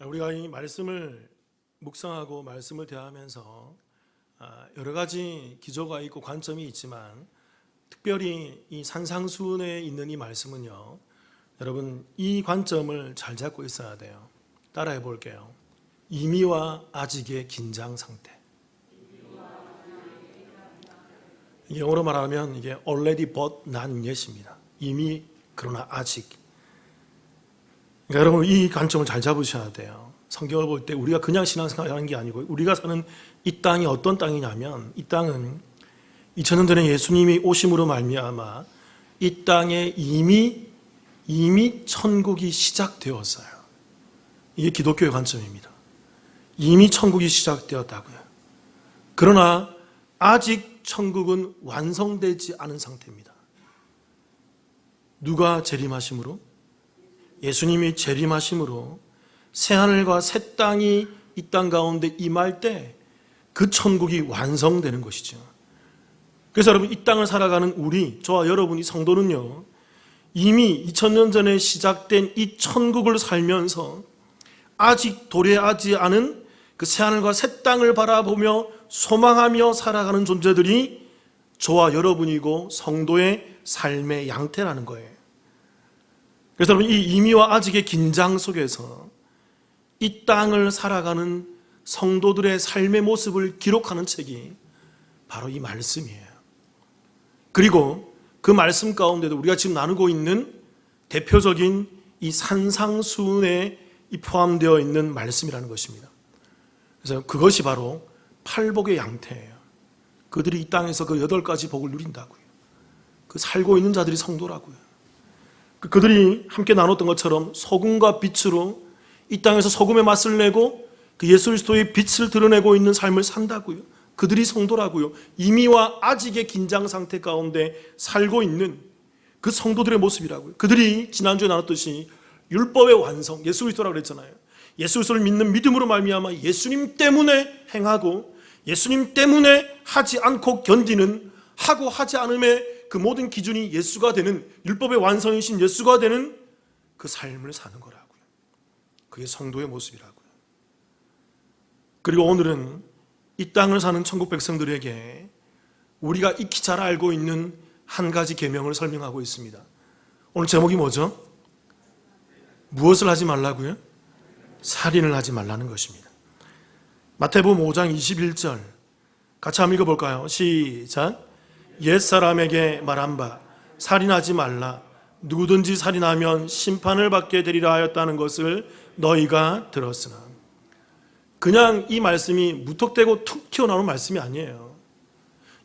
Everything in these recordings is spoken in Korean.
우리가 이 말씀을 묵상하고 말씀을 대하면서 여러 가지 기조가 있고 관점이 있지만 특별히 이 산상수훈에 있는 이 말씀은요, 여러분 이 관점을 잘 잡고 있어야 돼요. 따라해 볼게요. 이미와 아직의 긴장 상태. 영어로 말하면 이게 already but not yet입니다. 이미 그러나 아직. 그러니까 여러분 이 관점을 잘 잡으셔야 돼요. 성경을 볼 때 우리가 그냥 신앙생활하는 게 아니고 우리가 사는 이 땅이 어떤 땅이냐면 이 땅은 2000년 전에 예수님이 오심으로 말미암아 이 땅에 이미 천국이 시작되었어요. 이게 기독교의 관점입니다. 이미 천국이 시작되었다고요. 그러나 아직 천국은 완성되지 않은 상태입니다. 누가 재림하심으로? 예수님이 재림하심으로 새하늘과 새 땅이 이 땅 가운데 임할 때 그 천국이 완성되는 것이죠. 그래서 여러분 이 땅을 살아가는 우리, 저와 여러분이 성도는요, 이미 2000년 전에 시작된 이 천국을 살면서 아직 도래하지 않은 그 새하늘과 새 땅을 바라보며 소망하며 살아가는 존재들이 저와 여러분이고 성도의 삶의 양태라는 거예요. 그래서 여러분 이 이미와 아직의 긴장 속에서 이 땅을 살아가는 성도들의 삶의 모습을 기록하는 책이 바로 이 말씀이에요. 그리고 그 말씀 가운데도 우리가 지금 나누고 있는 대표적인 이 산상수훈에 포함되어 있는 말씀이라는 것입니다. 그래서 그것이 바로 팔복의 양태예요. 그들이 이 땅에서 그 8가지 복을 누린다고요. 그 살고 있는 자들이 성도라고요. 그들이 함께 나눴던 것처럼 소금과 빛으로 이 땅에서 소금의 맛을 내고 그 예수 그리스도의 빛을 드러내고 있는 삶을 산다고요. 그들이 성도라고요. 이미와 아직의 긴장 상태 가운데 살고 있는 그 성도들의 모습이라고요. 그들이 지난주에 나눴듯이 율법의 완성, 예수 그리스도라고 그랬잖아요. 예수 그리스도를 믿는 믿음으로 말미암아 예수님 때문에 행하고 예수님 때문에 하지 않고 견디는, 하고 하지 않음의 그 모든 기준이 예수가 되는, 율법의 완성이신 예수가 되는 그 삶을 사는 거라고요. 그게 성도의 모습이라고요. 그리고 오늘은 이 땅을 사는 천국 백성들에게 우리가 익히 잘 알고 있는 한 가지 계명을 설명하고 있습니다. 오늘 제목이 뭐죠? 무엇을 하지 말라고요? 살인을 하지 말라는 것입니다. 마태복음 5장 21절 같이 한번 읽어볼까요? 시작. 옛사람에게 말한 바 살인하지 말라. 누구든지 살인하면 심판을 받게 되리라 하였다는 것을 너희가 들었으나. 그냥 이 말씀이 무턱대고 툭 튀어나오는 말씀이 아니에요.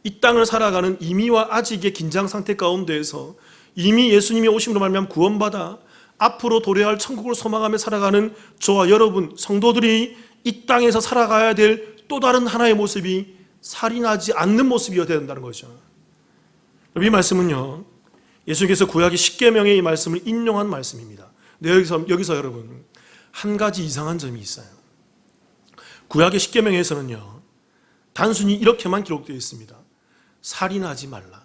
이 땅을 살아가는 이미와 아직의 긴장 상태 가운데에서 이미 예수님이 오심으로 말미암아 구원받아 앞으로 도래할 천국을 소망하며 살아가는 저와 여러분 성도들이 이 땅에서 살아가야 될 또 다른 하나의 모습이 살인하지 않는 모습이어야 된다는 거죠. 이 말씀은요, 예수님께서 구약의 십계명의 이 말씀을 인용한 말씀입니다. 근데 여기서 여러분 한 가지 이상한 점이 있어요. 구약의 십계명에서는요, 단순히 이렇게만 기록되어 있습니다. 살인하지 말라.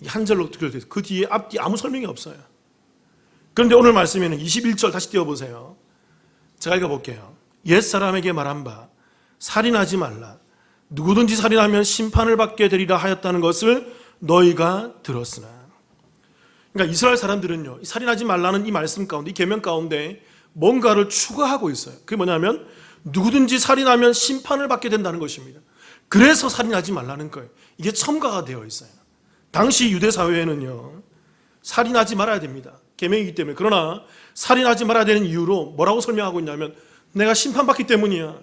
이게 한 절로 기록되어 있어요. 그 뒤에 앞뒤 아무 설명이 없어요. 그런데 오늘 말씀에는 21절 다시 띄워보세요. 제가 읽어볼게요. 옛사람에게 말한 바 살인하지 말라. 누구든지 살인하면 심판을 받게 되리라 하였다는 것을 너희가 들었으나. 그러니까 이스라엘 사람들은요, 살인하지 말라는 이 말씀 가운데, 이 계명 가운데 뭔가를 추가하고 있어요. 그게 뭐냐면 누구든지 살인하면 심판을 받게 된다는 것입니다. 그래서 살인하지 말라는 거예요. 이게 첨가가 되어 있어요. 당시 유대 사회에는요, 살인하지 말아야 됩니다. 계명이기 때문에. 그러나 살인하지 말아야 되는 이유로 뭐라고 설명하고 있냐면 내가 심판받기 때문이야.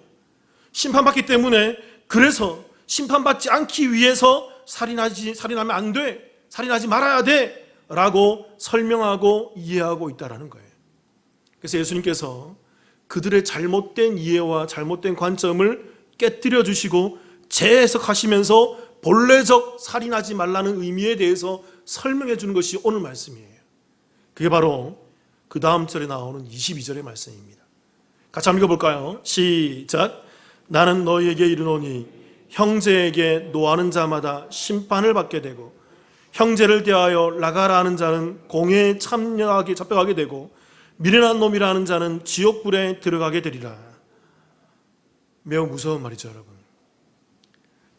심판받기 때문에, 그래서 심판받지 않기 위해서 살인하면 안 돼. 살인하지 말아야 돼. 라고 설명하고 이해하고 있다는 거예요. 그래서 예수님께서 그들의 잘못된 이해와 잘못된 관점을 깨뜨려 주시고 재해석하시면서 본래적 살인하지 말라는 의미에 대해서 설명해 주는 것이 오늘 말씀이에요. 그게 바로 그 다음 절에 나오는 22절의 말씀입니다. 같이 한번 읽어볼까요? 시작. 나는 너희에게 이르노니 형제에게 노하는 자마다 심판을 받게 되고 형제를 대하여 나가라 하는 자는 공회에 잡혀가게 되고 미련한 놈이라는 자는 지옥불에 들어가게 되리라. 매우 무서운 말이죠, 여러분.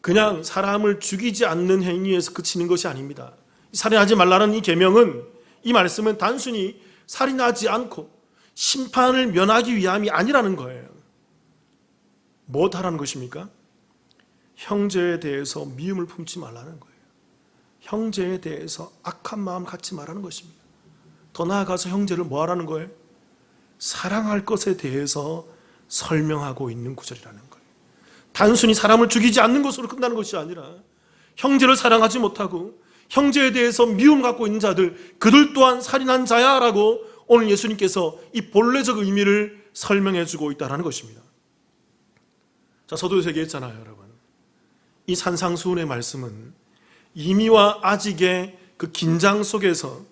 그냥 사람을 죽이지 않는 행위에서 그치는 것이 아닙니다. 살인하지 말라는 이 계명은, 이 말씀은 단순히 살인하지 않고 심판을 면하기 위함이 아니라는 거예요. 무엇하라는 것입니까? 형제에 대해서 미움을 품지 말라는 거예요. 형제에 대해서 악한 마음 갖지 말라는 것입니다. 더 나아가서 형제를 뭐 하라는 거예요? 사랑할 것에 대해서 설명하고 있는 구절이라는 거예요. 단순히 사람을 죽이지 않는 것으로 끝나는 것이 아니라 형제를 사랑하지 못하고 형제에 대해서 미움 갖고 있는 자들, 그들 또한 살인한 자야 라고 오늘 예수님께서 이 본래적 의미를 설명해 주고 있다는 것입니다. 자, 서두에서 얘기했잖아요, 여러분. 이 산상수훈의 말씀은 이미와 아직의 그 긴장 속에서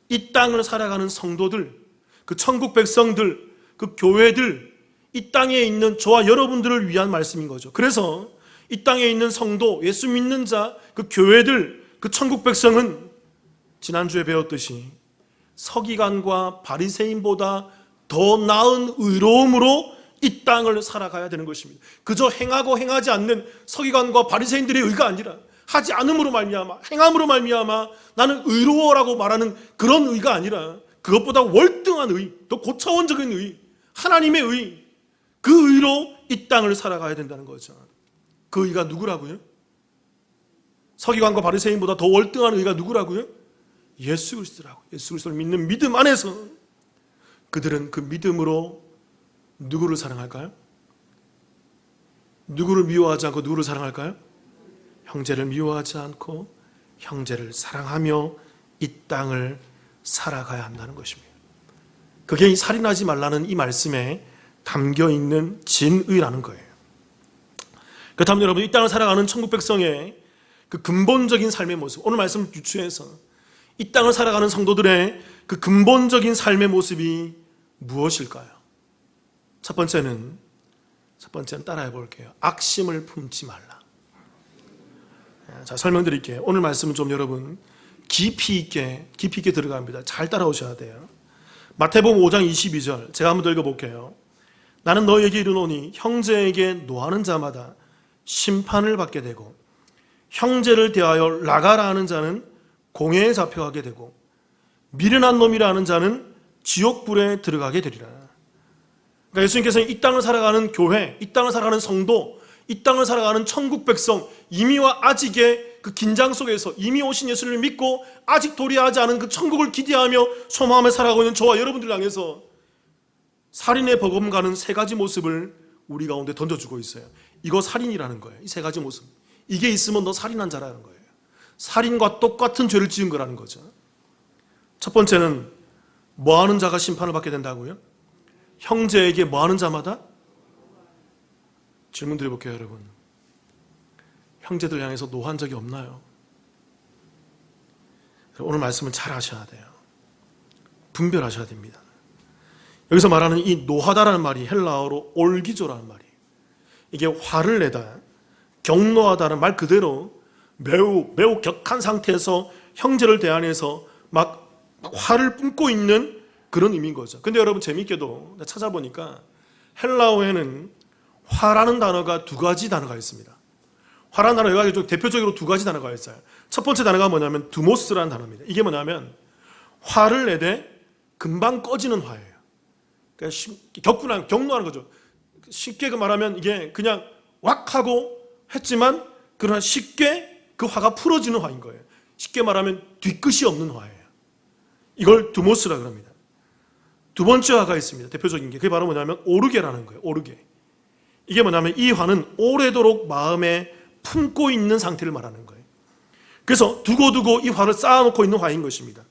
이 땅을 살아가는 성도들, 그 천국 백성들, 그 교회들, 이 땅에 있는 저와 여러분들을 위한 말씀인 거죠. 그래서 이 땅에 있는 성도, 예수 믿는 자, 그 교회들, 그 천국 백성은 지난주에 배웠듯이 서기관과 바리새인보다 더 나은 의로움으로 이 땅을 살아가야 되는 것입니다. 그저 행하고 행하지 않는 서기관과 바리새인들의 의가 아니라 하지 않음으로 말미암아, 행함으로 말미암아 나는 의로워라고 말하는 그런 의가 아니라 그것보다 월등한 의, 더 고차원적인 의, 하나님의 의, 그 의로 이 땅을 살아가야 된다는 거죠. 그 의가 누구라고요? 서기관과 바리새인보다 더 월등한 의가 누구라고요? 예수 그리스도라고. 예수 그리스도를 믿는 믿음 안에서 그들은 그 믿음으로 누구를 사랑할까요? 누구를 미워하지 않고 누구를 사랑할까요? 형제를 미워하지 않고 형제를 사랑하며 이 땅을 살아가야 한다는 것입니다. 그게 이 살인하지 말라는 이 말씀에 담겨있는 진의라는 거예요. 그렇다면 여러분, 이 땅을 살아가는 천국 백성의 그 근본적인 삶의 모습, 오늘 말씀을 유추해서 이 땅을 살아가는 성도들의 그 근본적인 삶의 모습이 무엇일까요? 첫 번째는 따라해 볼게요. 악심을 품지 말라. 자, 설명드릴게요. 오늘 말씀은 좀 여러분 깊이 있게 들어갑니다. 잘 따라오셔야 돼요. 마태복음 5장 22절 제가 한번 더 읽어볼게요. 나는 너희에게 이르노니 형제에게 노하는 자마다 심판을 받게 되고 형제를 대하여 나가라 하는 자는 공회에 잡혀가게 되고 미련한 놈이라 하는 자는 지옥불에 들어가게 되리라. 그러니까 예수님께서는 이 땅을 살아가는 교회, 이 땅을 살아가는 성도, 이 땅을 살아가는 천국 백성, 이미와 아직의 그 긴장 속에서 이미 오신 예수를 믿고 아직 도리하지 않은 그 천국을 기대하며 소망하며 살아가고 있는 저와 여러분들 향해서 살인의 버금가는 세 가지 모습을 우리 가운데 던져주고 있어요. 이거 살인이라는 거예요. 이 세 가지 모습. 이게 있으면 너 살인한 자라는 거예요. 살인과 똑같은 죄를 지은 거라는 거죠. 첫 번째는 뭐하는 자가 심판을 받게 된다고요? 형제에게 뭐하는 자마다? 질문 드려볼게요, 여러분. 형제들 향해서 노한 적이 없나요? 오늘 말씀은 잘 하셔야 돼요. 분별하셔야 됩니다. 여기서 말하는 이 노하다라는 말이 헬라어로 올기조라는 말이에요. 이게 화를 내다, 격노하다는 말 그대로 매우 격한 상태에서 형제를 대하면서 막 화를 뿜고 있는 그런 의미인 거죠. 근데 여러분 재미있게도 찾아보니까 헬라어에는 화라는 단어가 두 가지 단어가 있습니다. 화라는 단어가 대표적으로 두 가지 단어가 있어요. 첫 번째 단어가 뭐냐면 두모스라는 단어입니다. 이게 뭐냐면 화를 내되 금방 꺼지는 화예요. 그러니까 격노하는 거죠. 쉽게 말하면 이게 그냥 왁 하고 했지만 그러나 쉽게 그 화가 풀어지는 화인 거예요. 쉽게 말하면 뒤끝이 없는 화예요. 이걸 두모스라 그럽니다. 두 번째 화가 있습니다. 대표적인 게 그게 바로 뭐냐면 오르게라는 거예요. 오르게. 이게 뭐냐면 이 화는 오래도록 마음에 품고 있는 상태를 말하는 거예요. 그래서 두고두고 이 화를 쌓아놓고 있는 화인 것입니다.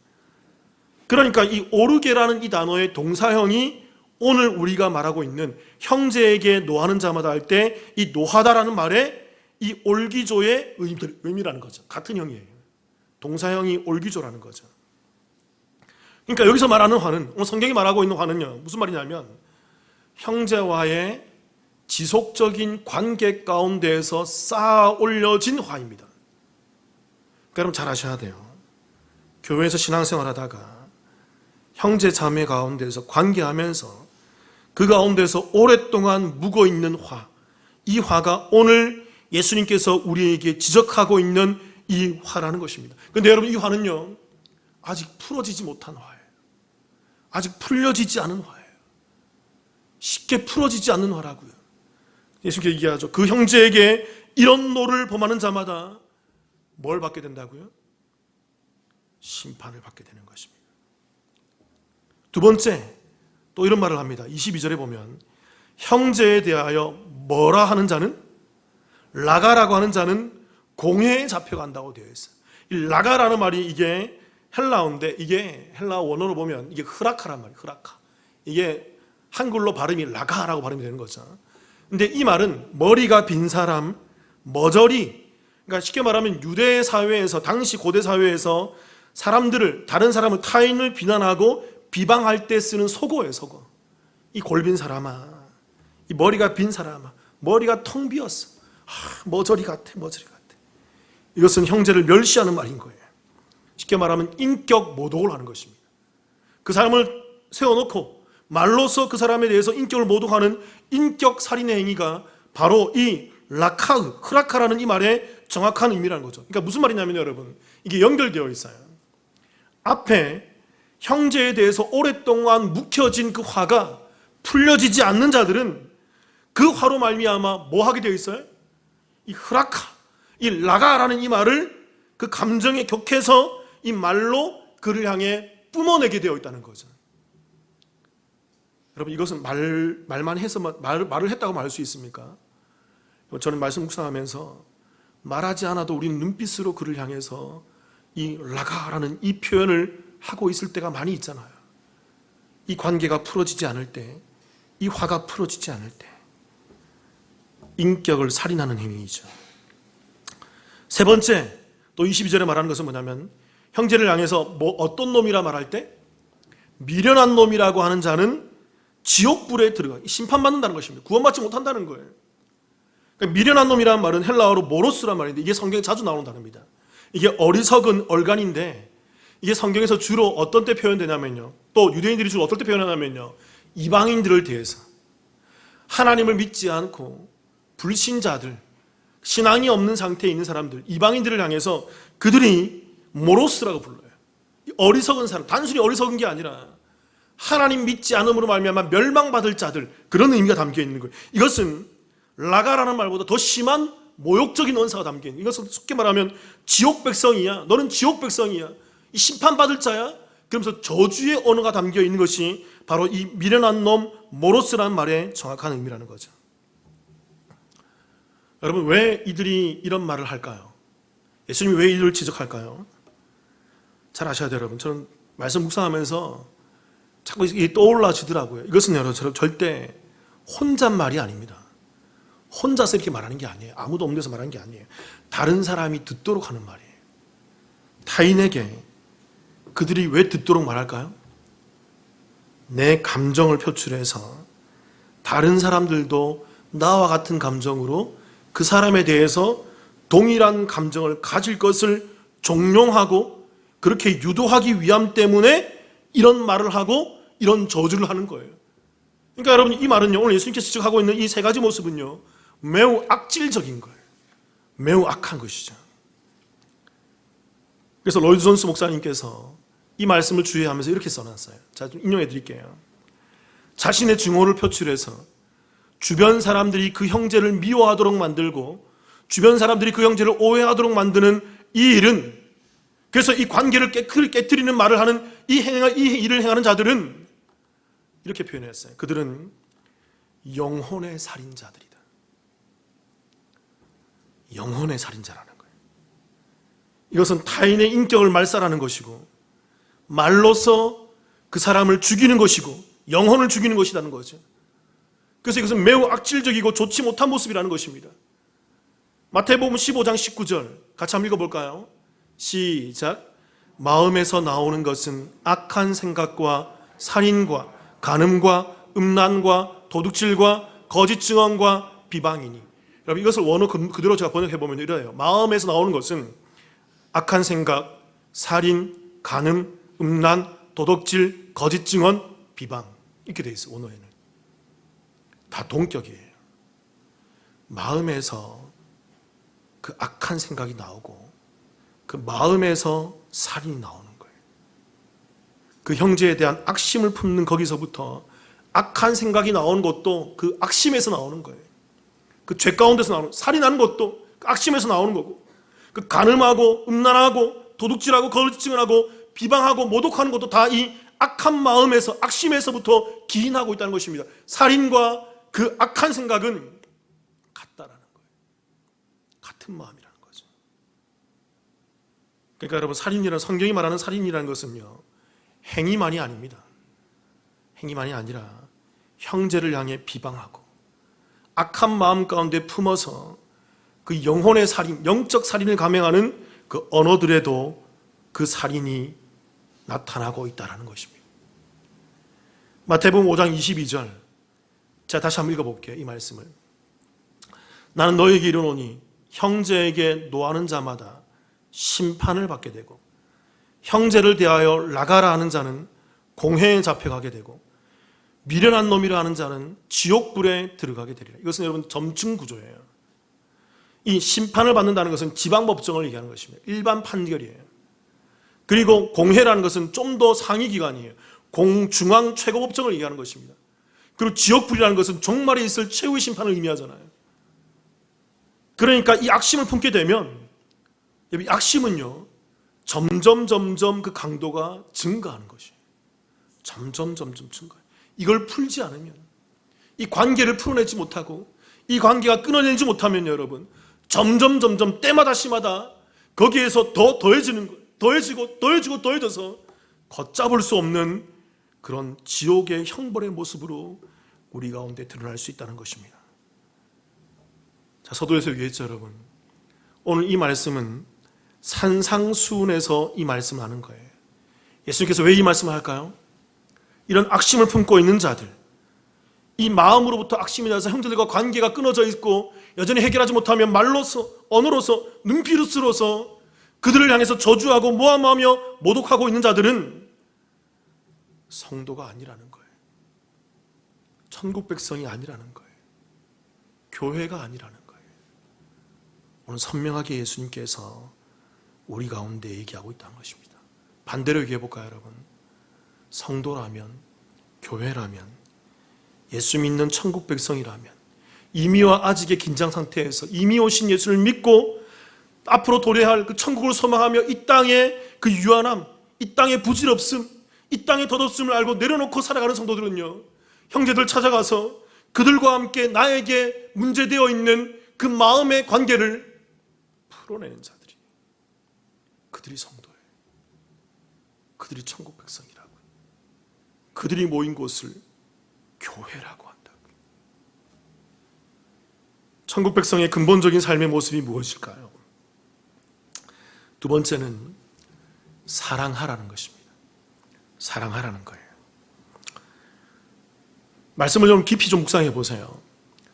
그러니까 이 오르게라는 이 단어의 동사형이 오늘 우리가 말하고 있는 형제에게 노하는 자마다 할 때 이 노하다라는 말에 이 올기조의 의미라는 거죠. 같은 형이에요. 동사형이 올기조라는 거죠. 그러니까 여기서 말하는 화는, 오늘 성경이 말하고 있는 화는요, 무슨 말이냐면 형제와의 지속적인 관계 가운데에서 쌓아 올려진 화입니다. 그러니까 여러분 잘 아셔야 돼요. 교회에서 신앙생활 하다가 형제 자매 가운데서 관계하면서 그 가운데서 오랫동안 묵어있는 화, 이 화가 오늘 예수님께서 우리에게 지적하고 있는 이 화라는 것입니다. 그런데 여러분, 이 화는요, 아직 풀어지지 못한 화예요. 아직 풀려지지 않은 화예요. 쉽게 풀어지지 않는 화라고요. 예수님께서 얘기하죠. 그 형제에게 이런 노를 범하는 자마다 뭘 받게 된다고요? 심판을 받게 되는 것입니다. 두 번째, 또 이런 말을 합니다. 22절에 보면 형제에 대하여 뭐라 하는 자는, 라가라고 하는 자는 공회에 잡혀간다고 되어 있어요. 이 라가라는 말이 이게 헬라어인데, 이게 헬라어 원어로 보면 이게 흐라카란 말이에요. 흐라카. 이게 한글로 발음이 라가라고 발음이 되는 거죠. 근데 이 말은 머리가 빈 사람, 머저리, 그러니까 쉽게 말하면 유대 사회에서, 당시 고대 사회에서 사람들을, 다른 사람을, 타인을 비난하고 비방할 때 쓰는 속어예요, 속어. 이 골빈 사람아, 이 머리가 빈 사람아, 머리가 텅 비었어. 머저리 같아, 머저리 같아. 이것은 형제를 멸시하는 말인 거예요. 쉽게 말하면 인격 모독을 하는 것입니다. 그 사람을 세워놓고 말로서 그 사람에 대해서 인격을 모독하는 인격 살인의 행위가 바로 이 라카흐, 흐라카라는 이 말의 정확한 의미라는 거죠. 그러니까 무슨 말이냐면 여러분, 이게 연결되어 있어요. 앞에 형제에 대해서 오랫동안 묵혀진 그 화가 풀려지지 않는 자들은 그 화로 말미암아 뭐 하게 되어 있어요? 이 흐라카, 이 라가라는 이 말을 그 감정에 격해서 이 말로 그를 향해 뿜어내게 되어 있다는 거죠. 여러분, 이것은 말만 해서 말을 했다고 말할 수 있습니까? 저는 말씀 묵상하면서 말하지 않아도 우리는 눈빛으로 그를 향해서 이 라가라는 이 표현을 하고 있을 때가 많이 있잖아요. 이 관계가 풀어지지 않을 때, 이 화가 풀어지지 않을 때, 인격을 살인하는 행위이죠. 세 번째, 또 22절에 말하는 것은 뭐냐면 형제를 향해서 어떤 놈이라 말할 때, 미련한 놈이라고 하는 자는 지옥불에 들어가 심판받는다는 것입니다. 구원받지 못한다는 거예요. 그러니까 미련한 놈이라는 말은 헬라어로 모로스란 말인데, 이게 성경에 자주 나오는 단어입니다. 이게 어리석은 얼간인데, 이게 성경에서 주로 어떤 때 표현되냐면요, 또 유대인들이 주로 어떨 때 표현하냐면요, 이방인들을 대해서, 하나님을 믿지 않고 불신자들, 신앙이 없는 상태에 있는 사람들, 이방인들을 향해서 그들이 모로스라고 불러요. 어리석은 사람, 단순히 어리석은 게 아니라 하나님 믿지 않음으로 말미암아 멸망받을 자들, 그런 의미가 담겨 있는 거예요. 이것은 라가라는 말보다 더 심한 모욕적인 언사가 담겨 있는, 이것은 쉽게 말하면 지옥 백성이야, 너는 지옥 백성이야, 이 심판받을 자야, 그러면서 저주의 언어가 담겨 있는 것이 바로 이 미련한 놈 모로스라는 말의 정확한 의미라는 거죠. 여러분, 왜 이들이 이런 말을 할까요? 예수님이 왜 이들을 지적할까요? 잘 아셔야 돼요, 여러분. 저는 말씀 묵상하면서 자꾸 이게 떠올라지더라고요. 이것은 여러분, 절대 혼잣말이 아닙니다. 혼자서 이렇게 말하는 게 아니에요. 아무도 없는 데서 말하는 게 아니에요. 다른 사람이 듣도록 하는 말이에요. 타인에게 그들이 왜 듣도록 말할까요? 내 감정을 표출해서 다른 사람들도 나와 같은 감정으로 그 사람에 대해서 동일한 감정을 가질 것을 종용하고 그렇게 유도하기 위함 때문에 이런 말을 하고 이런 저주를 하는 거예요. 그러니까 여러분, 이 말은요, 오늘 예수님께서 지적하고 있는 이 세 가지 모습은요, 매우 악질적인 거예요. 매우 악한 것이죠. 그래서 로이드 존스 목사님께서 이 말씀을 주의하면서 이렇게 써놨어요. 자, 좀 인용해 드릴게요. 자신의 증오를 표출해서 주변 사람들이 그 형제를 미워하도록 만들고 주변 사람들이 그 형제를 오해하도록 만드는 이 일은, 그래서 이 관계를 깨트리는 말을 하는 이 일을 행하는 자들은 이렇게 표현했어요. 그들은 영혼의 살인자들이다. 영혼의 살인자라는 거예요. 이것은 타인의 인격을 말살하는 것이고 말로서 그 사람을 죽이는 것이고 영혼을 죽이는 것이라는 거죠. 그래서 이것은 매우 악질적이고 좋지 못한 모습이라는 것입니다. 마태복음 15장 19절 같이 한번 읽어볼까요? 시작. 마음에서 나오는 것은 악한 생각과 살인과 간음과 음란과 도둑질과 거짓 증언과 비방이니. 여러분, 이것을 원어 그대로 제가 번역해보면 이래요. 마음에서 나오는 것은 악한 생각, 살인, 간음, 음란, 도둑질, 거짓 증언, 비방 이렇게 돼 있어요. 언어에는 다 동격이에요. 마음에서 그 악한 생각이 나오고 그 마음에서 살인이 나오는 거예요. 그 형제에 대한 악심을 품는 거기서부터 악한 생각이 나오는 것도 그 악심에서 나오는 거예요. 그 죄 가운데서 나오는, 살인하는 것도 그 악심에서 나오는 거고, 그 간음하고 음란하고 도둑질하고 거짓 증언하고 비방하고 모독하는 것도 다 이 악한 마음에서, 악심에서부터 기인하고 있다는 것입니다. 살인과 그 악한 생각은 같다라는 거예요. 같은 마음이라는 거죠. 그러니까 여러분, 살인이란, 성경이 말하는 살인이라는 것은요, 행위만이 아닙니다. 행위만이 아니라 형제를 향해 비방하고 악한 마음 가운데 품어서 그 영혼의 살인, 영적 살인을 감행하는 그 언어들에도 그 살인이 나타나고 있다는 것입니다. 마태복음 5장 22절, 자 다시 한번 읽어볼게요. 이 말씀을. 나는 너에게 이르노니 형제에게 노하는 자마다 심판을 받게 되고 형제를 대하여 나가라 하는 자는 공회에 잡혀가게 되고 미련한 놈이라 하는 자는 지옥불에 들어가게 되리라. 이것은 여러분 점층 구조예요. 이 심판을 받는다는 것은 지방법정을 얘기하는 것입니다. 일반 판결이에요. 그리고 공회라는 것은 좀 더 상위 기관이에요. 공중앙 최고법정을 얘기하는 것입니다. 그리고 지옥불이라는 것은 종말에 있을 최후의 심판을 의미하잖아요. 그러니까 이 악심을 품게 되면, 이 악심은요 점점 그 강도가 증가하는 것이에요. 점점 증가해요. 이걸 풀지 않으면, 이 관계를 풀어내지 못하고 이 관계가 끊어내지 못하면 여러분 점점 때마다 시마다 거기에서 더 더해지는 거예요. 더해져서 걷잡을 수 없는 그런 지옥의 형벌의 모습으로 우리 가운데 드러날 수 있다는 것입니다. 자, 서도에서 얘기했죠, 여러분. 오늘 이 말씀은 산상수훈에서 이 말씀을 하는 거예요. 예수님께서 왜 이 말씀을 할까요? 이런 악심을 품고 있는 자들, 이 마음으로부터 악심이 나서 형제들과 관계가 끊어져 있고 여전히 해결하지 못하면 말로서, 언어로서, 눈빛으로서 그들을 향해서 저주하고 모함하며 모독하고 있는 자들은 성도가 아니라는 거예요. 천국 백성이 아니라는 거예요. 교회가 아니라는 거예요. 오늘 선명하게 예수님께서 우리 가운데 얘기하고 있다는 것입니다. 반대로 얘기해 볼까요, 여러분? 성도라면, 교회라면, 예수 믿는 천국 백성이라면 이미와 아직의 긴장 상태에서 이미 오신 예수를 믿고 앞으로 도래할 그 천국을 소망하며 이 땅의 그 유한함, 이 땅의 부질없음, 이 땅의 덧없음을 알고 내려놓고 살아가는 성도들은요, 형제들 찾아가서 그들과 함께 나에게 문제되어 있는 그 마음의 관계를 풀어내는 자들이, 그들이 성도예요. 그들이 천국 백성이라고요. 그들이 모인 곳을 교회라고 한다고요. 천국 백성의 근본적인 삶의 모습이 무엇일까요? 두 번째는 사랑하라는 것입니다. 사랑하라는 거예요. 말씀을 좀 깊이 좀 묵상해 보세요.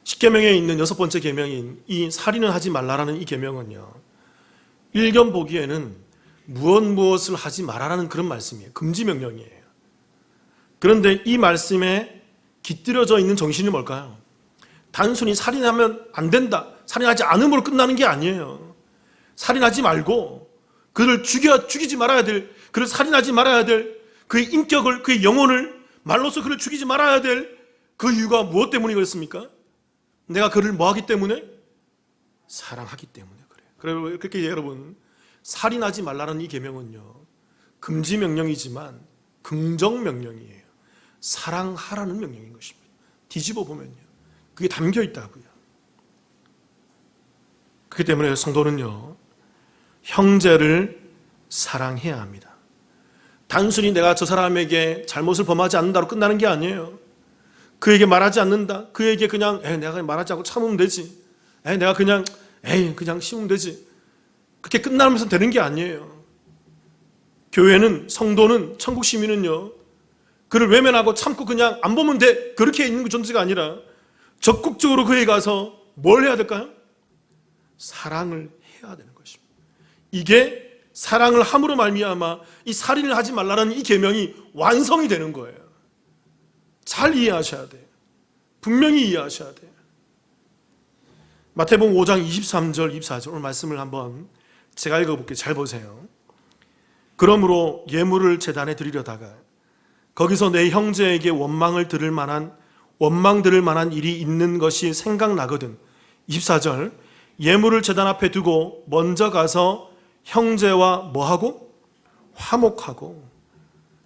십계명에 있는 6번째 계명인 이 살인을 하지 말라라는 이 계명은요, 일견 보기에는 무엇을 하지 말아라는 그런 말씀이에요. 금지 명령이에요. 그런데 이 말씀에 깃들여져 있는 정신이 뭘까요? 단순히 살인하면 안 된다, 살인하지 않음으로 끝나는 게 아니에요. 살인하지 말고 그를 죽이지 말아야 될, 그를 살인하지 말아야 될 그의 인격을, 그의 영혼을, 말로서 그를 죽이지 말아야 될 그 이유가 무엇 때문에 그렇습니까? 내가 그를 뭐하기 때문에? 사랑하기 때문에 그래요. 그렇게 여러분, 살인하지 말라는 이 계명은요, 금지 명령이지만 긍정 명령이에요. 사랑하라는 명령인 것입니다. 뒤집어 보면요, 그게 담겨 있다고요. 그렇기 때문에 성도는요, 형제를 사랑해야 합니다. 단순히 내가 저 사람에게 잘못을 범하지 않는다로 끝나는 게 아니에요. 그에게 말하지 않는다, 그에게 그냥 내가 말하지 않고 참으면 되지, 내가 그냥 심으면 되지, 그렇게 끝나면서 되는 게 아니에요. 교회는, 성도는, 천국 시민은요, 그를 외면하고 참고 그냥 안 보면 돼, 그렇게 있는 존재가 아니라 적극적으로 그에 가서 뭘 해야 될까요? 사랑을 해야 되는 것입니다. 이게 사랑을 함으로 말미암아 이 살인을 하지 말라는 이 계명이 완성이 되는 거예요. 잘 이해하셔야 돼요. 분명히 이해하셔야 돼요. 마태복음 5장 23절 24절 오늘 말씀을 한번 제가 읽어볼게요. 잘 보세요. 그러므로 예물을 제단에 드리려다가 거기서 내 형제에게 원망 들을 만한 일이 있는 것이 생각나거든. 24절 예물을 제단 앞에 두고 먼저 가서 형제와 뭐하고? 화목하고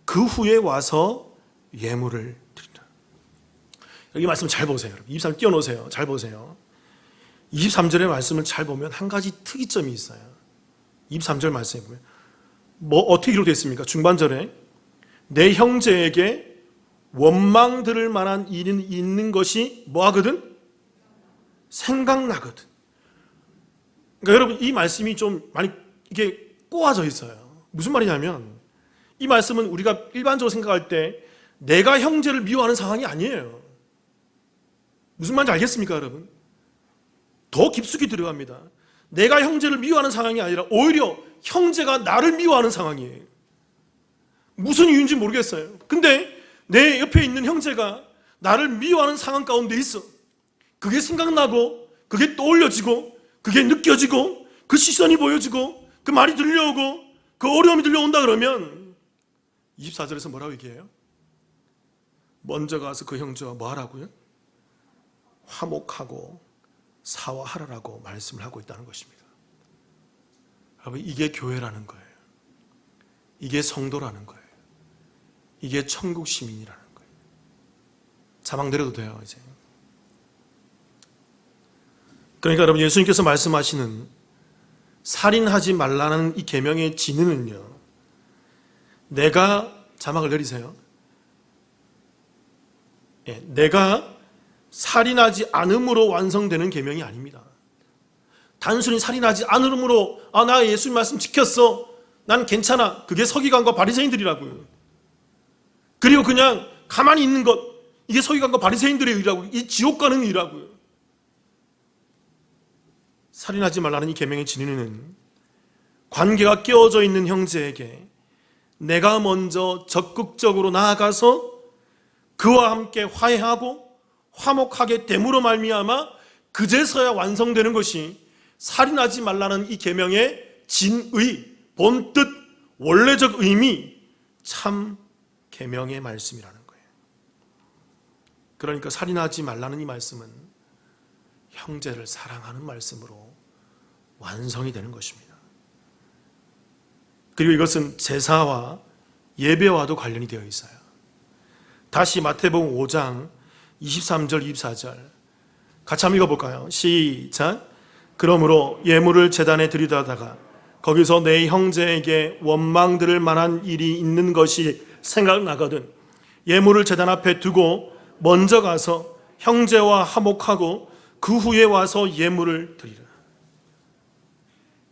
그 후에 와서 예물을 드리라. 여기 말씀 잘 보세요. 여러분. 23절 띄워놓으세요. 잘 보세요. 23절의 말씀을 잘 보면 한 가지 특이점이 있어요. 23절 말씀에 보면 어떻게 기록되어 있습니까? 중반절에 내 형제에게 원망 들을 만한 일이 있는 것이 뭐하거든? 생각나거든. 그러니까 여러분 이 말씀이 좀 많이 이게 꼬아져 있어요. 무슨 말이냐면 이 말씀은 우리가 일반적으로 생각할 때 내가 형제를 미워하는 상황이 아니에요. 무슨 말인지 알겠습니까, 여러분? 더 깊숙이 들어갑니다. 내가 형제를 미워하는 상황이 아니라 오히려 형제가 나를 미워하는 상황이에요. 무슨 이유인지 모르겠어요. 근데 내 옆에 있는 형제가 나를 미워하는 상황 가운데 있어. 그게 생각나고 그게 떠올려지고 그게 느껴지고 그 시선이 보여지고 그 말이 들려오고 그 어려움이 들려온다 그러면 24절에서 뭐라고 얘기해요? 먼저 가서 그 형제와 뭐 하라고요? 화목하고 사화하라라고 말씀을 하고 있다는 것입니다. 여러분 이게 교회라는 거예요. 이게 성도라는 거예요. 이게 천국 시민이라는 거예요. 자막 내려도 돼요 이제. 그러니까 여러분 예수님께서 말씀하시는 살인하지 말라는 이 계명의 진의는요, 내가 자막을 내리세요. 내가 살인하지 않음으로 완성되는 계명이 아닙니다. 단순히 살인하지 않음으로 나 예수님 말씀 지켰어, 난 괜찮아, 그게 서기관과 바리새인들이라고요. 그리고 그냥 가만히 있는 것, 이게 서기관과 바리새인들의 의라고요. 이 지옥 가는 의라고요. 살인하지 말라는 이 계명의 진리는 관계가 깨어져 있는 형제에게 내가 먼저 적극적으로 나아가서 그와 함께 화해하고 화목하게 됨으로 말미암아 그제서야 완성되는 것이 살인하지 말라는 이 계명의 진의, 본뜻, 원래적 의미, 참 계명의 말씀이라는 거예요. 그러니까 살인하지 말라는 이 말씀은 형제를 사랑하는 말씀으로 완성이 되는 것입니다. 그리고 이것은 제사와 예배와도 관련이 되어 있어요. 다시 마태복음 5장 23절 24절 같이 한번 읽어볼까요? 시작. 그러므로 예물을 제단에 드리다가 거기서 내 형제에게 원망 들을 만한 일이 있는 것이 생각나거든 예물을 제단 앞에 두고 먼저 가서 형제와 화목하고 그 후에 와서 예물을 드리라.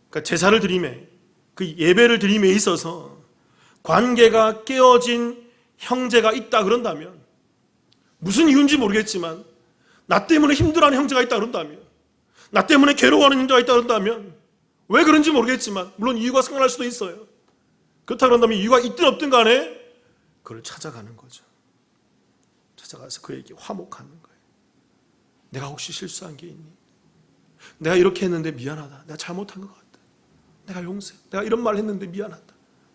그러니까 제사를 드림에, 그 예배를 드림에 있어서 관계가 깨어진 형제가 있다 그런다면, 무슨 이유인지 모르겠지만 나 때문에 힘들어하는 형제가 있다 그런다면, 나 때문에 괴로워하는 형제가 있다 그런다면, 왜 그런지 모르겠지만 물론 이유가 생각날 수도 있어요. 그렇다 그런다면 이유가 있든 없든 간에 그를 찾아가는 거죠. 찾아가서 그에게 화목하는 거예요. 내가 혹시 실수한 게 있니? 내가 이렇게 했는데 미안하다. 내가 잘못한 것 같다. 내가 용서해. 내가 이런 말 했는데 미안하다.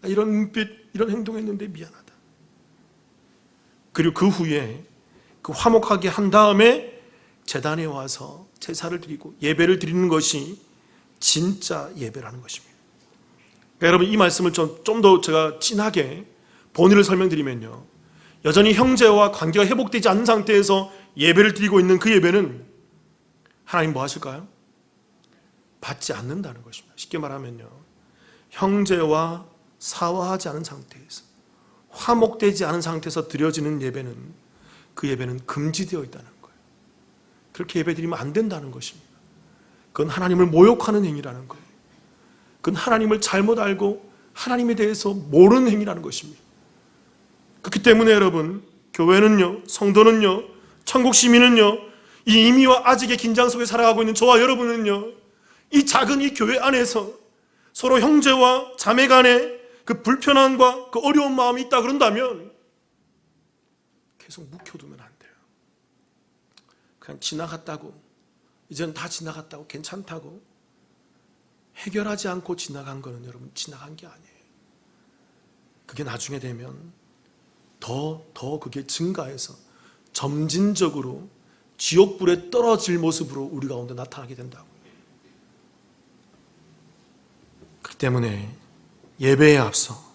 내가 이런 눈빛, 이런 행동했는데 미안하다. 그리고 그 후에 그 화목하게 한 다음에 제단에 와서 제사를 드리고 예배를 드리는 것이 진짜 예배라는 것입니다. 그러니까 여러분 이 말씀을 좀 더 제가 진하게 본의를 설명드리면요, 여전히 형제와 관계가 회복되지 않는 상태에서 예배를 드리고 있는 그 예배는 하나님 뭐 하실까요? 받지 않는다는 것입니다. 쉽게 말하면요, 형제와 사화하지 않은 상태에서, 화목되지 않은 상태에서 드려지는 예배는, 그 예배는 금지되어 있다는 거예요. 그렇게 예배 드리면 안 된다는 것입니다. 그건 하나님을 모욕하는 행위라는 거예요. 그건 하나님을 잘못 알고 하나님에 대해서 모르는 행위라는 것입니다. 그렇기 때문에 여러분, 교회는요, 성도는요, 천국 시민은요, 이 임의와 아직의 긴장 속에 살아가고 있는 저와 여러분은요, 이 작은 이 교회 안에서 서로 형제와 자매 간에 그 불편함과 그 어려운 마음이 있다 그런다면 계속 묵혀두면 안 돼요. 그냥 지나갔다고, 이제는 다 지나갔다고, 괜찮다고 해결하지 않고 지나간 거는 여러분 지나간 게 아니에요. 그게 나중에 되면 더 그게 증가해서 점진적으로 지옥불에 떨어질 모습으로 우리 가운데 나타나게 된다고요. 그렇기 때문에 예배에 앞서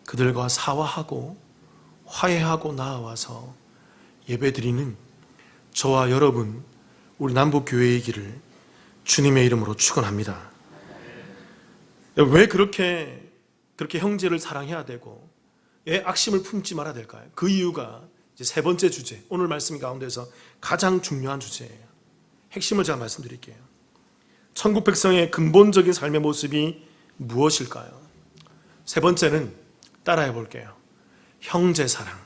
그들과 사화하고 화해하고 나아와서 예배드리는 저와 여러분, 우리 남북교회의 길을 주님의 이름으로 축원합니다. 왜 그렇게 형제를 사랑해야 되고 왜 악심을 품지 말아야 될까요? 그 이유가 이제 세 번째 주제, 오늘 말씀 가운데서 가장 중요한 주제예요. 핵심을 제가 말씀드릴게요. 천국 백성의 근본적인 삶의 모습이 무엇일까요? 세 번째는 따라해 볼게요. 형제 사랑.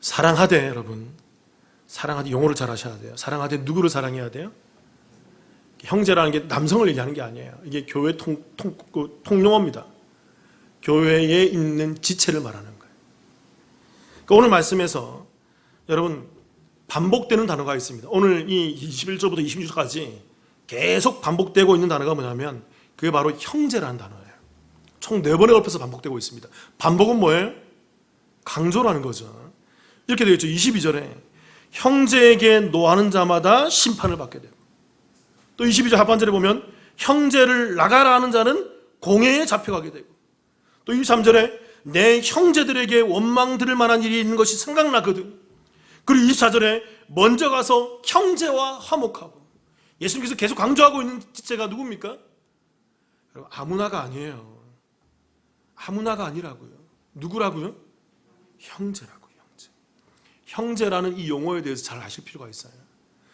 사랑하되, 여러분, 사랑하되, 용어를 잘 하셔야 돼요. 사랑하되 누구를 사랑해야 돼요? 형제라는 게 남성을 얘기하는 게 아니에요. 이게 교회 통용어입니다. 교회에 있는 지체를 말하는 거예요. 그러니까 오늘 말씀에서 여러분 반복되는 단어가 있습니다. 오늘 이 21절부터 26절까지 계속 반복되고 있는 단어가 뭐냐면 그게 바로 형제라는 단어예요. 총 4번에 걸쳐서 반복되고 있습니다. 반복은 뭐예요? 강조라는 거죠. 이렇게 되어 있죠. 22절에 형제에게 노하는 자마다 심판을 받게 되고, 또 22절 하반절에 보면 형제를 나가라 하는 자는 공회에 잡혀가게 되고, 또 23절에 내 형제들에게 원망 들을 만한 일이 있는 것이 생각나거든. 그리고 24절에 먼저 가서 형제와 화목하고. 예수님께서 계속 강조하고 있는 지체가 누굽니까? 아무나가 아니에요. 아무나가 아니라고요. 누구라고요? 형제라고요. 형제라는 이 용어에 대해서 잘 아실 필요가 있어요.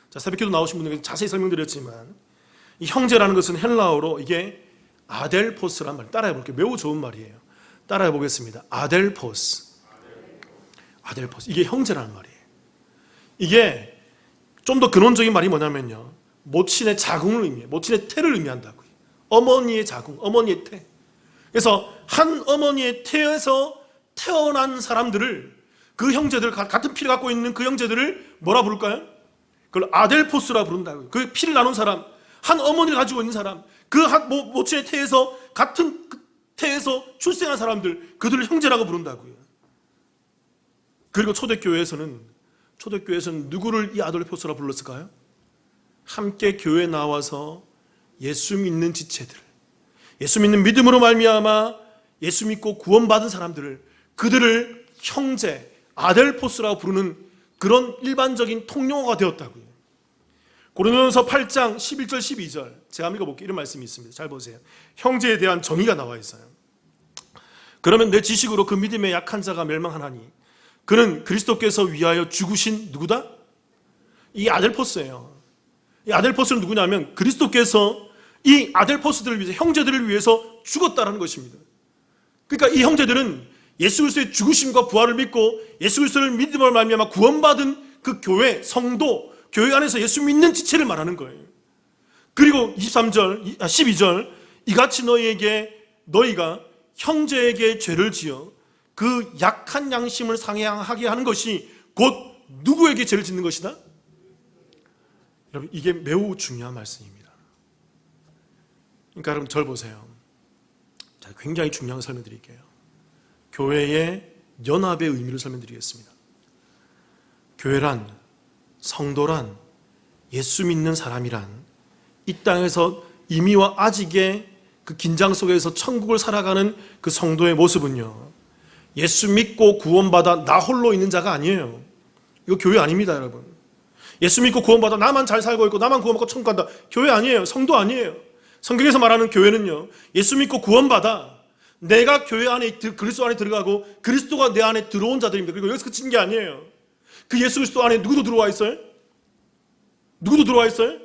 자, 새벽기도 나오신 분들에게 자세히 설명드렸지만 이 형제라는 것은 헬라어로 이게 아델포스란 말, 따라해 볼게요. 매우 좋은 말이에요. 따라해 보겠습니다. 아델포스. 이게 형제라는 말이에요. 이게 좀 더 근원적인 말이 뭐냐면요, 모친의 자궁을 의미해요. 모친의 태를 의미한다고요. 어머니의 자궁, 어머니의 태. 그래서 한 어머니의 태에서 태어난 사람들을, 그 형제들, 같은 피를 갖고 있는 그 형제들을 뭐라 부를까요? 그걸 아델포스라 부른다고요. 그 피를 나눈 사람, 한 어머니를 가지고 있는 사람, 그 모친의 태에서, 같은 태에서 출생한 사람들, 그들을 형제라고 부른다고요. 그리고 초대교회에서는 누구를 이 아델포스라 불렀을까요? 함께 교회에 나와서 예수 믿는 지체들, 예수 믿는 믿음으로 말미암아 예수 믿고 구원받은 사람들을, 그들을 형제, 아델포스라고 부르는 그런 일반적인 통용어가 되었다고요. 고린도전서 8장 11절 12절 제가 한번 읽어볼게요. 이런 말씀이 있습니다. 잘 보세요. 형제에 대한 정의가 나와 있어요. 그러면 내 지식으로 그 믿음의 약한 자가 멸망하나니 그는 그리스도께서 위하여 죽으신 누구다? 이 아델포스예요. 이 아델포스는 누구냐면 그리스도께서 이 아델포스들을 위해서, 형제들을 위해서 죽었다는 것입니다. 그러니까 이 형제들은 예수 그리스도의 죽으심과 부활을 믿고 예수 그리스도를 믿음으로 말미암아 구원받은 그 교회, 성도, 교회 안에서 예수 믿는 지체를 말하는 거예요. 그리고 12절 이같이 너희가 형제에게 죄를 지어 그 약한 양심을 상해하게 하는 것이 곧 누구에게 죄를 짓는 것이다? 여러분, 이게 매우 중요한 말씀입니다. 그러니까 여러분, 절 보세요. 자, 굉장히 중요한 걸 설명드릴게요. 교회의 연합의 의미를 설명드리겠습니다. 교회란, 성도란, 예수 믿는 사람이란 이 땅에서 이미와 아직의 그 긴장 속에서 천국을 살아가는 그 성도의 모습은요, 예수 믿고 구원받아 나 홀로 있는 자가 아니에요. 이거 교회 아닙니다, 여러분. 예수 믿고 구원받아 나만 잘 살고 있고 나만 구원받고 천국 간다. 교회 아니에요. 성도 아니에요. 성경에서 말하는 교회는요, 예수 믿고 구원받아 내가 교회 안에, 그리스도 안에 들어가고 그리스도가 내 안에 들어온 자들입니다. 그리고 여기서 그친 게 아니에요. 그 예수 그리스도 안에 누구도 들어와 있어요? 누구도 들어와 있어요?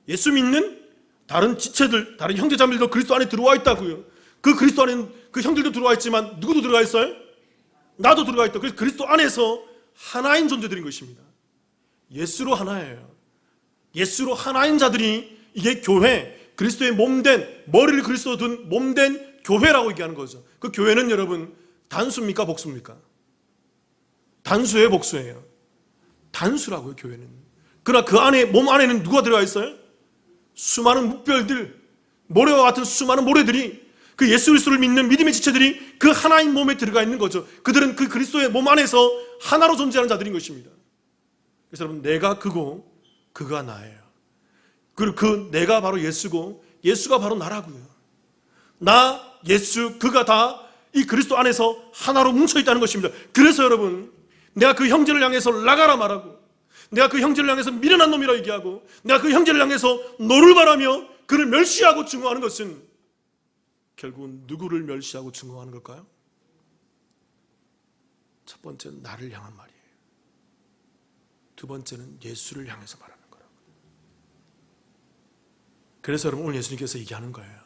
예수 믿는 다른 지체들, 다른 형제자매들도 그리스도 안에 들어와 있다고요. 그 그리스도 안에 그 형들도 들어와 있지만 누구도 들어가 있어요? 나도 들어가 있다. 그래서 그리스도 안에서 하나인 존재들인 것입니다. 예수로 하나예요. 예수로 하나인 자들이 이게 교회, 그리스도의 몸된, 머리를 그리스도 둔 몸된 교회라고 얘기하는 거죠. 그 교회는 여러분 단수입니까 복수입니까? 단수예요 복수예요? 단수라고요 교회는. 그러나 그 안에, 몸 안에는 누가 들어가 있어요? 수많은 묵별들, 모래와 같은 수많은 모래들이, 그 예수 그리스도를 믿는 믿음의 지체들이 그 하나인 몸에 들어가 있는 거죠. 그들은 그 그리스도의 몸 안에서 하나로 존재하는 자들인 것입니다. 그래서 여러분, 내가 그고 그가 나예요. 그리고 그 내가 바로 예수고 예수가 바로 나라고요. 나, 예수, 그가 다 이 그리스도 안에서 하나로 뭉쳐 있다는 것입니다. 그래서 여러분, 내가 그 형제를 향해서 나가라 말하고, 내가 그 형제를 향해서 미련한 놈이라 얘기하고, 내가 그 형제를 향해서 노를 바라며 그를 멸시하고 증오하는 것은 결국은 누구를 멸시하고 증오하는 걸까요? 첫 번째는 나를 향한 말이에요. 두 번째는 예수를 향해서 말하는 거라고. 그래서 여러분, 오늘 예수님께서 얘기하는 거예요.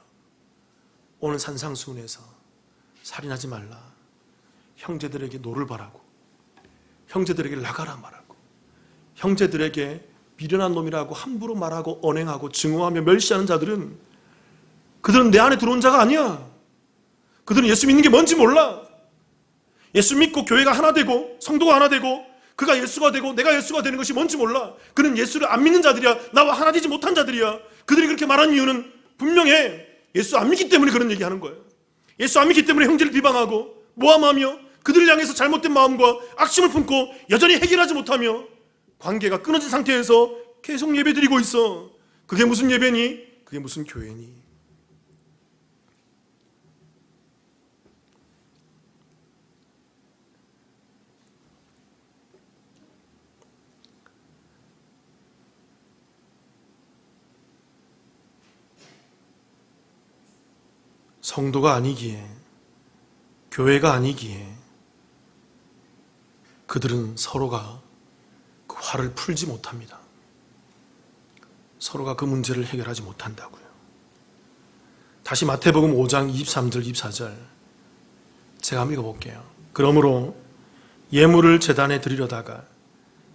오늘 산상수훈에서 살인하지 말라, 형제들에게 노를 바라고, 형제들에게 나가라 말하고, 형제들에게 미련한 놈이라고 함부로 말하고 언행하고 증오하며 멸시하는 자들은, 그들은 내 안에 들어온 자가 아니야. 그들은 예수 믿는 게 뭔지 몰라. 예수 믿고 교회가 하나 되고 성도가 하나 되고 그가 예수가 되고 내가 예수가 되는 것이 뭔지 몰라. 그는 예수를 안 믿는 자들이야. 나와 하나 되지 못한 자들이야. 그들이 그렇게 말하는 이유는 분명해. 예수 안 믿기 때문에 그런 얘기하는 거예요. 예수 안 믿기 때문에 형제를 비방하고 모함하며 그들을 향해서 잘못된 마음과 악심을 품고 여전히 해결하지 못하며 관계가 끊어진 상태에서 계속 예배드리고 있어. 그게 무슨 예배니? 그게 무슨 교회니? 성도가 아니기에, 교회가 아니기에 그들은 서로가 그 화를 풀지 못합니다. 서로가 그 문제를 해결하지 못한다고요. 다시 마태복음 5장 23절 24절 제가 한번 읽어볼게요. 그러므로 예물을 제단에 드리려다가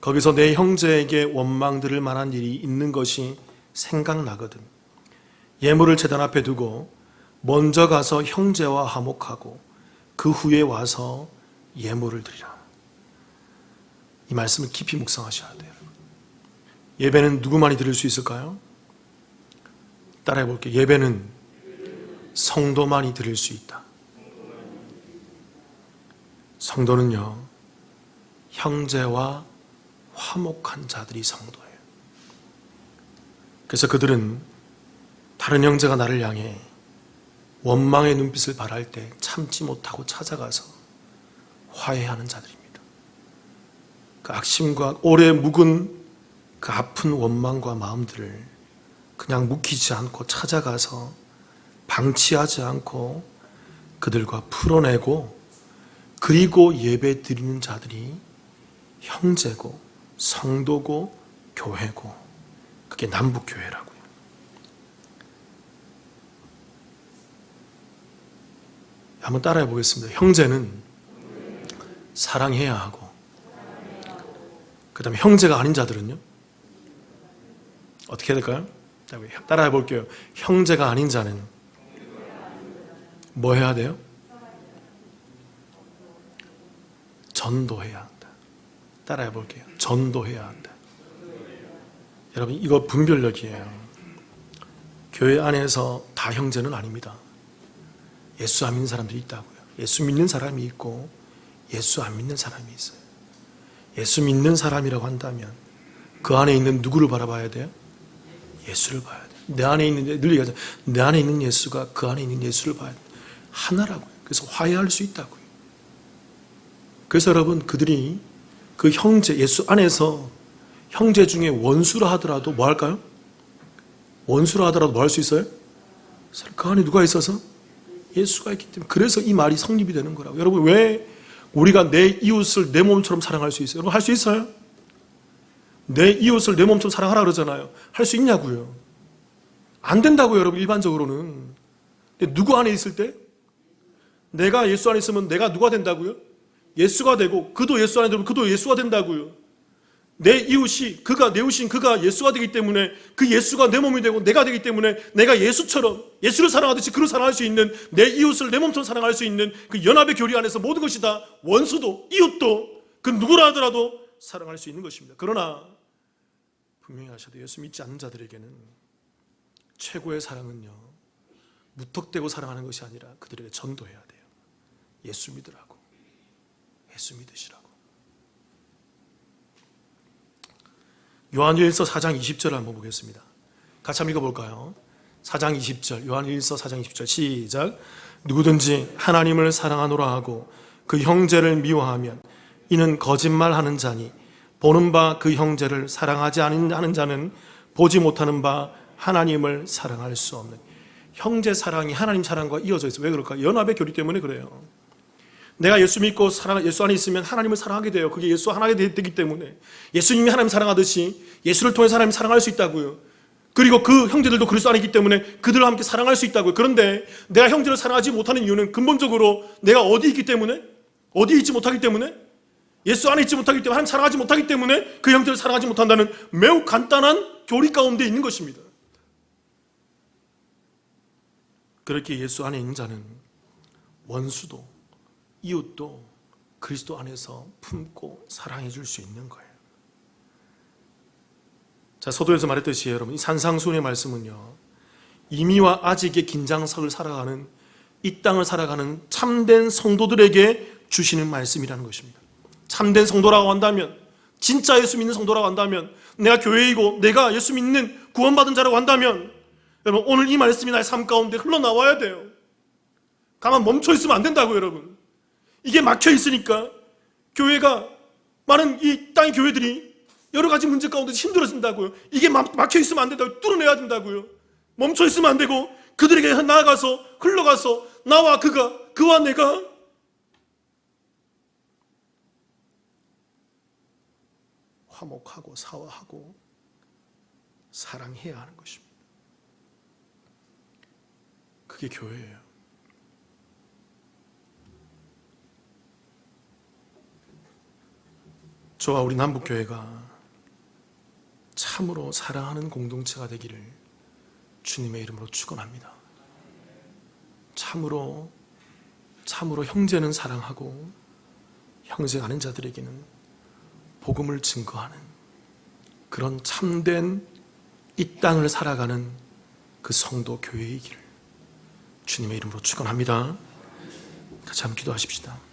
거기서 내 형제에게 원망 들을 만한 일이 있는 것이 생각나거든 예물을 제단 앞에 두고 먼저 가서 형제와 화목하고 그 후에 와서 예물을 드리라. 이 말씀을 깊이 묵상하셔야 돼요. 예배는 누구만이 드릴 수 있을까요? 따라해 볼게요. 예배는 성도만이 드릴 수 있다. 성도는요, 형제와 화목한 자들이 성도예요. 그래서 그들은 다른 형제가 나를 향해 원망의 눈빛을 발할 때 참지 못하고 찾아가서 화해하는 자들입니다. 그 악심과 오래 묵은 그 아픈 원망과 마음들을 그냥 묵히지 않고 찾아가서 방치하지 않고 그들과 풀어내고, 그리고 예배 드리는 자들이 형제고 성도고 교회고, 그게 남북교회라고요. 한번 따라해 보겠습니다. 형제는 사랑해야 하고, 그 다음에 형제가 아닌 자들은요, 어떻게 해야 될까요? 따라해 볼게요. 형제가 아닌 자는 뭐 해야 돼요? 전도해야 한다. 따라해 볼게요. 전도해야 한다. 여러분, 이거 분별력이에요. 교회 안에서 다 형제는 아닙니다. 예수 안 믿는 사람들이 있다고요. 예수 믿는 사람이 있고 예수 안 믿는 사람이 있어요. 예수 믿는 사람이라고 한다면 그 안에 있는 누구를 바라봐야 돼요? 예수를 봐야 돼요. 내 안에 있는, 늘 얘기하잖아요. 내 안에 있는 예수가 그 안에 있는 예수를 봐야 돼요. 하나라고요. 그래서 화해할 수 있다고요. 그래서 여러분, 그들이 그 형제, 예수 안에서 형제 중에 원수라 하더라도 뭐 할까요? 원수라 하더라도 뭐 할 수 있어요? 그 안에 누가 있어서? 예수가 있기 때문에. 그래서 이 말이 성립이 되는 거라고. 여러분, 왜 우리가 내 이웃을 내 몸처럼 사랑할 수 있어요? 여러분, 할 수 있어요? 내 이웃을 내 몸처럼 사랑하라 그러잖아요. 할 수 있냐고요? 안 된다고요, 여러분. 일반적으로는. 근데 누구 안에 있을 때? 내가 예수 안에 있으면 내가 누가 된다고요? 예수가 되고, 그도 예수 안에 들면 그도 예수가 된다고요. 내 이웃이 그가 내 이웃인 그가 예수가 되기 때문에 그 예수가 내 몸이 되고 내가 되기 때문에 내가 예수처럼 예수를 사랑하듯이 그를 사랑할 수 있는 내 이웃을 내 몸처럼 사랑할 수 있는 그 연합의 교리 안에서 모든 것이 다 원수도 이웃도 그 누구라 하더라도 사랑할 수 있는 것입니다. 그러나 분명히 하셔도 예수 믿지 않는 자들에게는 최고의 사랑은요, 무턱대고 사랑하는 것이 아니라 그들에게 전도해야 돼요. 예수 믿으라고, 예수 믿으시라고. 요한일서 4장 20절을 한번 보겠습니다. 같이 한번 읽어볼까요? 4장 20절, 요한일서 4장 20절 시작. 누구든지 하나님을 사랑하노라 하고 그 형제를 미워하면 이는 거짓말하는 자니 보는 바 그 형제를 사랑하지 않는 자는 보지 못하는 바 하나님을 사랑할 수 없는. 형제 사랑이 하나님 사랑과 이어져 있어요. 왜 그럴까? 연합의 교리 때문에 그래요. 내가 예수 믿고 예수 안에 있으면 하나님을 사랑하게 돼요. 그게 예수 하나가 되기 때문에 예수님이 하나님 사랑하듯이 예수를 통해서 하나님 사랑할 수 있다고요. 그리고 그 형제들도 그리스도 안에 있기 때문에 그들과 함께 사랑할 수 있다고요. 그런데 내가 형제를 사랑하지 못하는 이유는 근본적으로 내가 어디 있기 때문에, 어디 있지 못하기 때문에, 예수 안에 있지 못하기 때문에, 하나님 사랑하지 못하기 때문에 그 형제를 사랑하지 못한다는 매우 간단한 교리 가운데 있는 것입니다. 그렇게 예수 안에 있는 자는 원수도 이웃도 그리스도 안에서 품고 사랑해 줄 수 있는 거예요. 자, 서도에서 말했듯이 여러분, 이 산상수훈의 말씀은요, 이미와 아직의 긴장석을 살아가는, 이 땅을 살아가는 참된 성도들에게 주시는 말씀이라는 것입니다. 참된 성도라고 한다면, 진짜 예수 믿는 성도라고 한다면, 내가 교회이고 내가 예수 믿는 구원받은 자라고 한다면, 여러분, 오늘 이 말씀이 나의 삶 가운데 흘러나와야 돼요. 가만 멈춰 있으면 안 된다고요, 여러분. 이게 막혀 있으니까 교회가, 많은 이 땅의 교회들이 여러 가지 문제 가운데 힘들어진다고요. 이게 막혀 있으면 안 된다고요. 뚫어내야 된다고요. 멈춰 있으면 안 되고 그들에게 나아가서 흘러가서 나와 그와 내가 화목하고 사화하고 사랑해야 하는 것입니다. 그게 교회예요. 저와 우리 남북교회가 참으로 사랑하는 공동체가 되기를 주님의 이름으로 축원합니다. 참으로 형제는 사랑하고 형제 아닌 자들에게는 복음을 증거하는 그런 참된 이 땅을 살아가는 그 성도 교회이기를 주님의 이름으로 축원합니다. 같이 한번 기도하십시다.